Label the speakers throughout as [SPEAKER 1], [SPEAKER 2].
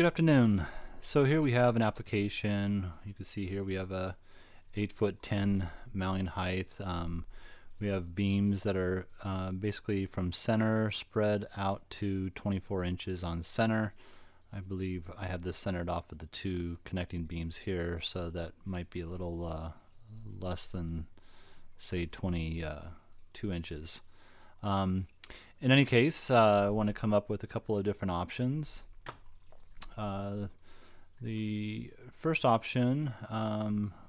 [SPEAKER 1] Good afternoon. So here we have an application. You can see here we have a 8'10" mounting height. We have beams that are basically from center spread out to 24 inches on center. I believe I have this centered off of the two connecting beams here, so that might be a little less than, say, 22 inches. In any case, I want to come up with a couple of different options. The first option,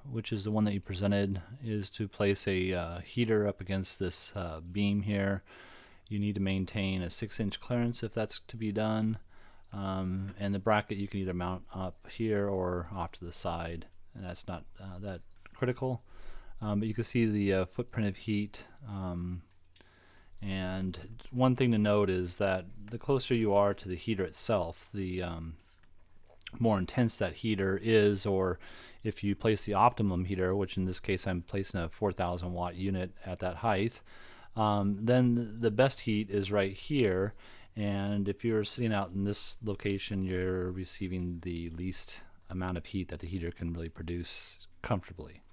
[SPEAKER 1] which is the one that you presented, is to place a heater up against this beam here. You need to maintain a 6-inch clearance if that's to be done, and the bracket you can either mount up here or off to the side, and that's not that critical. But you can see the footprint of heat. And one thing to note is that the closer you are to the heater itself, the more intense that heater is, or if you place the optimum heater, which in this case I'm placing a 4,000 watt unit at that height, then the best heat is right here, and if you're sitting out in this location, you're receiving the least amount of heat that the heater can really produce comfortably.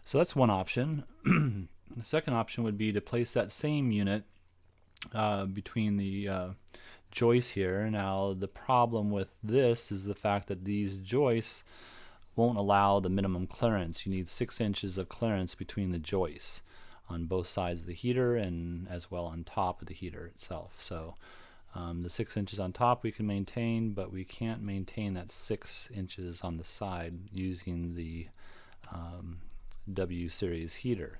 [SPEAKER 1] So that's one option. The second option would be to place that same unit between the joists here. Now the problem with this is the fact that these joists won't allow the minimum clearance. You need 6 inches of clearance between the joists on both sides of the heater and as well on top of the heater itself. So the 6 inches on top we can maintain, but we can't maintain that 6 inches on the side using the W series heater.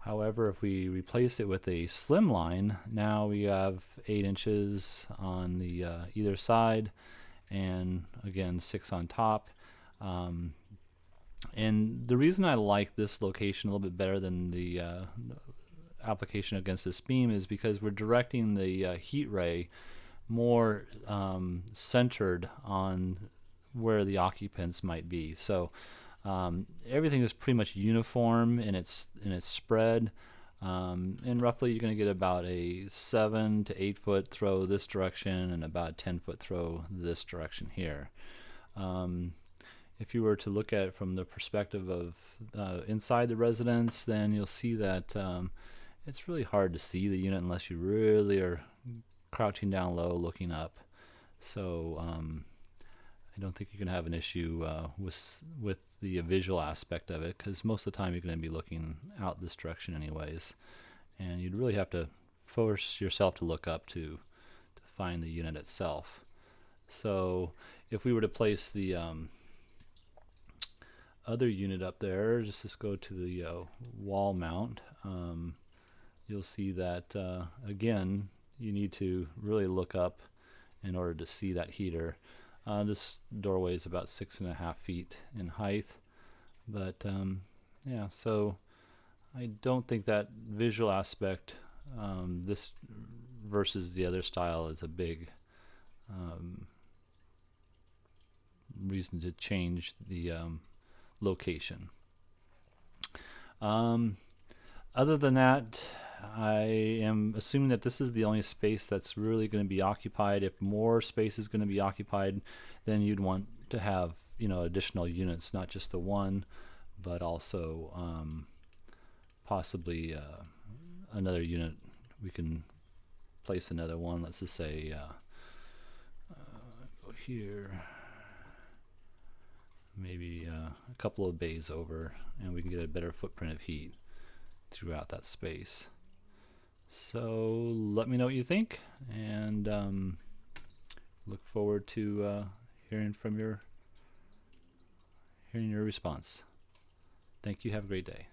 [SPEAKER 1] However, if we replace it with a slim line, now we have 8 inches on the either side, and again 6 on top. And the reason I like this location a little bit better than the application against this beam is because we're directing the heat ray more centered on where the occupants might be. So everything is pretty much uniform in its spread, and roughly you're going to get about a 7 to 8 foot throw this direction and about a 10 foot throw this direction here. If you were to look at it from the perspective of inside the residence, then you'll see that it's really hard to see the unit unless you really are crouching down low looking up. So I don't think you're going to have an issue with the visual aspect of it, because most of the time you're going to be looking out this direction anyways, and you'd really have to force yourself to look up to find the unit itself. So if we were to place the other unit up there, just go to the wall mount, you'll see that again you need to really look up in order to see that heater. This doorway is about 6.5 feet in height, but yeah, so I don't think that visual aspect, this versus the other style, is a big reason to change the location. Other than that, I am assuming that this is the only space that's really going to be occupied. If more space is going to be occupied, then you'd want to have, additional units, not just the one, but also possibly another unit. We can place another one. Let's just say go here, maybe a couple of bays over, and we can get a better footprint of heat throughout that space. So let me know what you think, and look forward to hearing your response. Thank you. Have a great day.